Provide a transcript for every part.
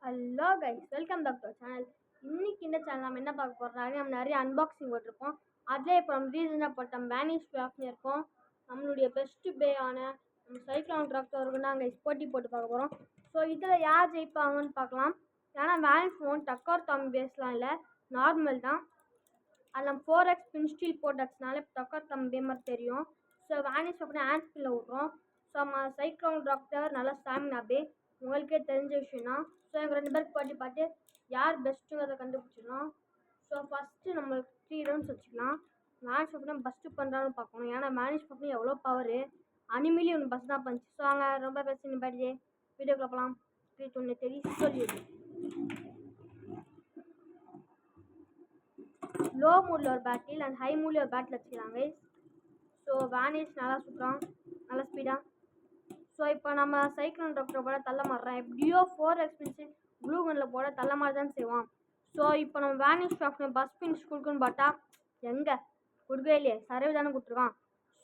Hello guys, welcome back to channel. இன்னைக்கு இந்த channel நம்ம என்ன பார்க்க போகிறோம், நம்ம நிறைய அன்பாக்சிங் போட்டிருப்போம். அதிலே இப்போ நம்ம ரீசனாக போட்ட வேனிஷ் கிராஃப்ட்னு இருக்கோம். நம்மளுடைய பெஸ்ட் பேயான நம்ம சைக்ளோன் டிராக்டருக்கு நாங்கள் போட்டி போட்டு பார்க்க போகிறோம். ஸோ இதில் யார் ஜெயிப்பாங்கன்னு பார்க்கலாம். ஏன்னா வேனிஷ் ஃபோன் டக்கர் தாமி பேஸ்லாம் இல்லை, நார்மல் தான். அதில் நம்ம 4x பின் ஸ்டீல் போட்டதுனால டக்கர் தாமி பேமர் தெரியும். ஸோ வேனிஷ் அப்படின்னா ஹேண்ட் ஸ்பில்ல விட்றோம். ஸோ நம்ம சைக்ளோன் டிராக்டர் நல்லா ஸ்டாமினா பே உங்களுக்கே தெரிஞ்ச விஷயம் தான். ஸோ எங்கள் 2 பேருக்கு போட்டி பார்த்து யார் பெஸ்ட்டுங்கிறத கண்டுபிடிச்சிடலாம். ஸோ ஃபஸ்ட்டு நம்மளுக்கு 3 ரவுண்ட்ஸ் வச்சுக்கலாம். மேனேஜ் அப்படின்னா ஃபஸ்ட்டு பண்ணுறான்னு பார்க்கணும். ஏன்னா மேனேஜ் பண்ணி எவ்வளோ பவரு அனிமேலி ஒன்று பஸ் தான் பண்ணிச்சு. ஸோ அங்கே ரொம்ப பேசி நிப்பாடியே வீடியோக்குள்ள போகலாம். ஒன்று தெரியும் சொல்லிடுது. லோ மூடில் ஒரு பேட்டில் அண்ட் ஹை மூடில் ஒரு பேட்டில் வச்சுக்கலாங்க. ஸோ வேனிஷ் நல்லா சுற்றுறான், நல்லா ஸ்பீடாக. ஸோ இப்போ நம்ம சைக்ளோன் டாக்டர் போட தள்ள மாடுறேன். எப்படியோ 4x பின்சில் ப்ளூ கனில் போட தள்ள மாதிரி தான் செய்வான். ஸோ இப்போ நம்ம வேனிஷ் டாக்டர் பஸ் பின்ஸ் கொடுக்குன்னு பார்த்தா எங்கே கொடுக்கவே இல்லையே, சரவே தானே கொடுத்துருக்கான்.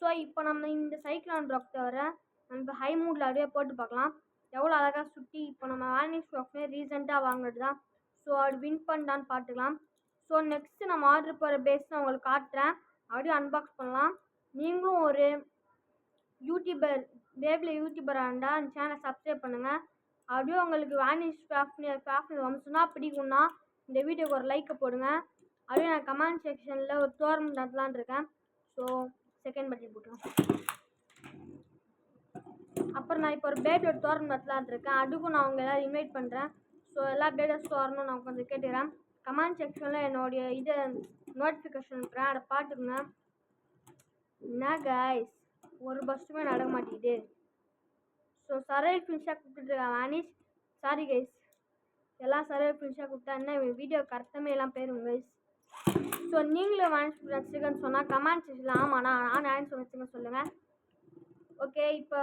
ஸோ இப்போ நம்ம இந்த சைக்ளோன் டாக்டரை நம்ம இப்போ ஹை மூடில் அப்படியே போட்டு பார்க்கலாம் எவ்வளோ அழகாக சுற்றி. இப்போ நம்ம வேனிஷ் டாக்டர் ரீசெண்டாக வாங்கினது தான். ஸோ அது வின் பண்ணான்னு பார்த்துக்கலாம். ஸோ நெக்ஸ்ட்டு நம்ம ஆர்டர் போகிற பேஸ் நான் உங்களுக்கு காட்டுறேன், அப்படியே அன்பாக்ஸ் பண்ணலாம். நீங்களும் ஒரு யூடியூபர் பேபில் யூடியூபராக இருந்தால் அந்த சேனலை சப்ஸ்கிரைப் பண்ணுங்கள். அப்படியே உங்களுக்கு வேனிஷ் கிராஃப்ட் வம்சம்னா பிடிக்கும்னா இந்த வீடியோக்கு ஒரு லைக்கை போடுங்க. அப்படியே நான் கமெண்ட் செக்ஷனில் ஒரு டோர்னமெண்ட் நடத்தலான் இருக்கேன். ஸோ செகண்ட் பட்டியல் போட்டுருவேன். அப்புறம் நான் இப்போ ஒரு பேட்டோட டோர்னமெண்ட் நடத்தலான் இருக்கேன். அதுக்கும் நான் அவங்க எல்லோரும் இன்வைட் பண்ணுறேன். ஸோ எல்லா பேட்டர்ஸ் வரணும் நான் கொஞ்சம் கேட்டுக்கிறேன். கமெண்ட் செக்ஷனில் என்னுடைய இதை நோட்டிஃபிகேஷன் இருக்கிறேன், அதை பார்த்துக்குங்க. என்ன கைஸ் ஒரு பஸ்ஸுமே நடக்க மாட்டேங்குது. ஸோ சர்வை ஃபினிஷாக கூப்பிட்டுருக்கேன் வேனிஷ். சாரி கைஸ், எல்லாம் சர்வை ஃபினிஷாக கூப்பிட்டா என்ன வீடியோ கரெக்டாமே எல்லாம் பேரும் கைஸ். ஸோ நீங்களும் வேனிஷ் வச்சுருக்கேன்னு சொன்னால் கமெண்ட் செக்ஷனில் ஆமாண்ணா நான் ஆன்சர் வச்சுருக்கேன் சொல்லுங்கள். ஓகே, இப்போ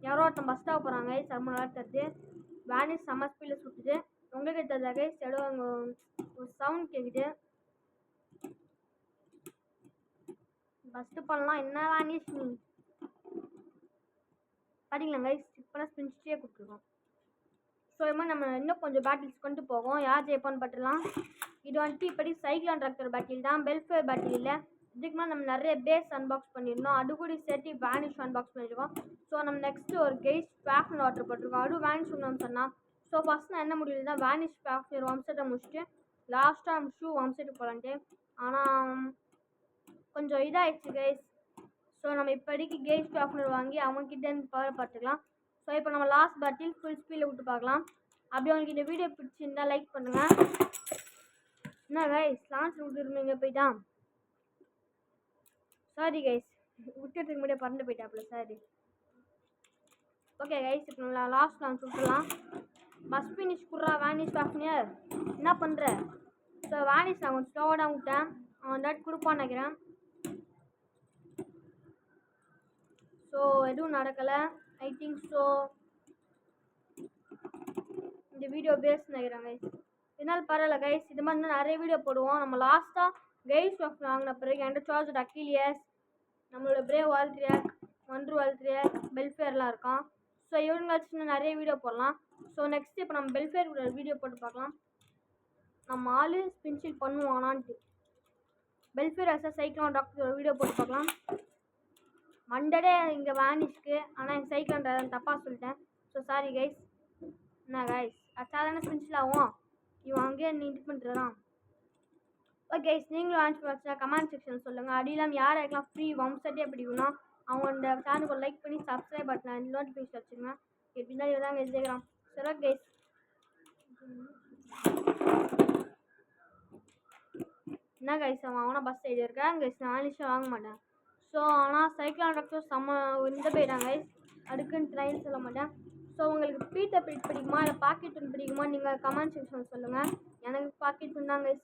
யாரோ ஒருத்தன் பஸ் ஸ்டாப் போகிறாங்க கைஸ். ரொம்ப நல்லா தருது. வேனிஷ் செம்ம ஸ்பீடில் சுட்டுது. உங்களுக்கு தெரிஞ்சா கைஸ் எடோ அங்கே ஒரு சவுண்ட் கேட்குது. ஃபஸ்ட்டு பண்ணலாம். என்ன வேனிஷ் நீ படிக்கலாம் கைஸ். இப்போ ஸ்பின்ஸ்டே கொடுத்துருக்கோம். ஸோ இது மாதிரி நம்ம இன்னும் கொஞ்சம் பேட்டில்ஸ் கொண்டு போவோம். யார் ஜெயிப்பான்னு பார்த்துலாம். இது வந்துட்டு இப்படி சைக்ளோன் டிராக்டர் பேட்டில் தான், பெல்ஃபேர் பேட்டில் இல்லை. இதுக்கு மேலே நம்ம நிறைய பேஸ் அன்பாக்ஸ் பண்ணியிருந்தோம், அது கூட சேர்த்து வேனிஷ் அன்பாக்ஸ் பண்ணியிருக்கோம். ஸோ நம்ம நெக்ஸ்ட்டு ஒரு கெய்ஸ் பேஃப்னு ஆர்டர் போட்டிருக்கோம், அதுவும் வேனிஷ் ஒன்று சொன்னால். ஸோ ஃபஸ்ட் நான் என்ன முடியல தான் வேனிஷ் பேஃப்னர் வம்செட்டை முடிச்சுட்டு லாஸ்ட்டாக நம்ம ஷூ வம்செட்டு போகலான்ட்டு. ஆனால் கொஞ்சம் இதாகிடுச்சு கைஸ். ஸோ நம்ம இப்போதைக்கு கேஸ் பேஃப்னர் வாங்கி அவங்ககிட்ட பவர் பார்த்துக்கலாம். ஸோ இப்போ நம்ம லாஸ்ட் பேட்டில் ஃபுல் ஸ்பீடில் விட்டு பார்க்கலாம். அப்படி உங்களுக்கு இந்த வீடியோ பிடிச்சிருந்தால் லைக் பண்ணுங்கள். என்ன கைஸ் லான்ச் விட்டுருந்தீங்க போயிட்டான். சாரி கைஸ், விட்டுறதுக்கு முன்னாடியே பறந்து போயிட்டாப்புல, சாரி. ஓகே கைஸ், இப்போ நல்லா லாஸ்ட் லான்ச் விட்டுலாம். பஸ் ஃபினிஷ் குடுறா வேனிஷ் பேஃப்னர், என்ன பண்ணுற? ஸோ வேனிஷ் நான் கொஞ்சம் ஸ்லோவாக தான் விட்டேன், அவன் டாட் கொடுப்பான்னு நினைக்கிறேன். ஸோ எதுவும் நடக்கலை ஐ திங்க். ஸோ இந்த வீடியோ பேஸ் நினைக்கிறேன் கைஸ். இதனால் பரவாயில்ல கைஸ், இது மாதிரி தான் நிறைய வீடியோ போடுவோம். நம்ம லாஸ்ட்டாக கைஸ் ஆஃப் வாங்கின பிறகு என்கிட்ட சார்ஜ் அக்கிலியஸ், நம்மளோட பிரேவ் வால்ட்ரியாக், ஒன்று வால்ட்ரியாக், பெல்ஃபேர்லாம் இருக்கான். ஸோ இவங்க வச்சு நிறைய வீடியோ போடலாம். ஸோ நெக்ஸ்ட் இப்போ நம்ம பெல்ஃபேர் வீடியோ போட்டு பார்க்கலாம். நம்ம ஆளு ஸ்பின்ஷீல் பண்ணுவானான்ட்டு பெல்ஃபேர் அசா சைக்ளோன் டாக்டர் வீடியோ போட்டு பார்க்கலாம். மண்டடே இங்கே வேனிஷ்க்கு, ஆனால் எங்கள் சைக்கிள் தப்பாக சொல்லிட்டேன். So sorry guys. என்ன கைஸ் சாதாரண ஸ்பின்ஷில் ஆகும், இவன் அங்கேயே நீ இது பண்ணுறதான். ஓகே கைஸ், நீங்களும் ஆன்சர் வச்சா கமெண்ட் செக்ஷன் சொல்லுங்கள். அது இல்லாமல் யார் யாருக்கெல்லாம் ஃப்ரீ வம்சட்டே பிடிக்கும்னா அவங்க இந்த சேனலுக்கு லைக் பண்ணி சப்ஸ்கிரைப் பட்டன் நோட்டிஃபிகேஷன் வச்சுருங்க. எப்படின்னா இதுதான் கைஸ் கேட்குறான். சரி ஓகே கைஸ், என்ன கைஸ் அவன் அவனா பஸ் சைடு இருக்கேன் கைஸ், நான் வேனிஷாக வாங்க மாட்டேன். ஸோ ஆனால் சைக்ளோன் டாக்டர் செம்ம இந்த போயிட்டாங்க கைஸ், அதுக்குன்னு ட்ரைன் சொல்ல மாட்டேன். ஸோ உங்களுக்கு பீட்டை பிடிக்குமா இல்லை பாக்கெட் ஒன்று பிடிக்குமா நீங்கள் கமெண்ட் செக்ஷன் சொல்லுங்கள். எனக்கு பாக்கெட் ஒன்று தான் கைஸ்.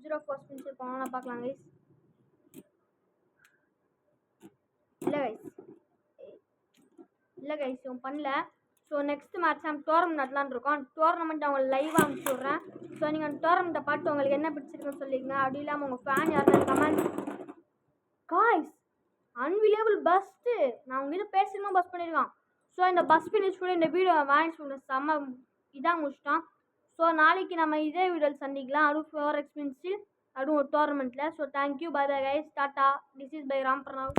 04 ஸ்பின்ஷர் போனோம்னா பார்க்கலாம் கைஸ். இல்லை கைஸ் இவன் பண்ணல. ஸோ நெக்ஸ்ட் மேட்ச் நம்ம டோர்னமெண்ட் நடலான்னு இருக்கோம். டோர்னமெண்ட் அவங்க லைவாக அனுப்பிச்சி விட்றேன். ஸோ நீங்கள் அந்த டோர்னமெண்ட்டை பார்த்து உங்களுக்கு என்ன பிடிச்சிருக்குன்னு சொல்லிங்க. அப்படி இல்லாமல் உங்கள் ஃபேன் யாருன்னு கமெண்ட். காய்ஸ் அன்பிலியபிள் பஸ்ட்டு, நான் உங்ககிட்ட பேசணுமா பஸ் பண்ணியிருக்கான். ஸோ இந்த பஸ் ஃபினிஷ் கூட இந்த வீடியோ வேனிஷ் பண்ண செம்ம இதான் முடிச்சிட்டான். ஸோ நாளைக்கு நம்ம இதே வீடியோவில் சந்திக்கலாம். அதுவும் 4 எக்ஸ்பென்சில் அதுவும் ஒரு டோர்னமெண்ட்டில். So thank you, bye bye guys, டாட்டா. This is by Ram Pranav.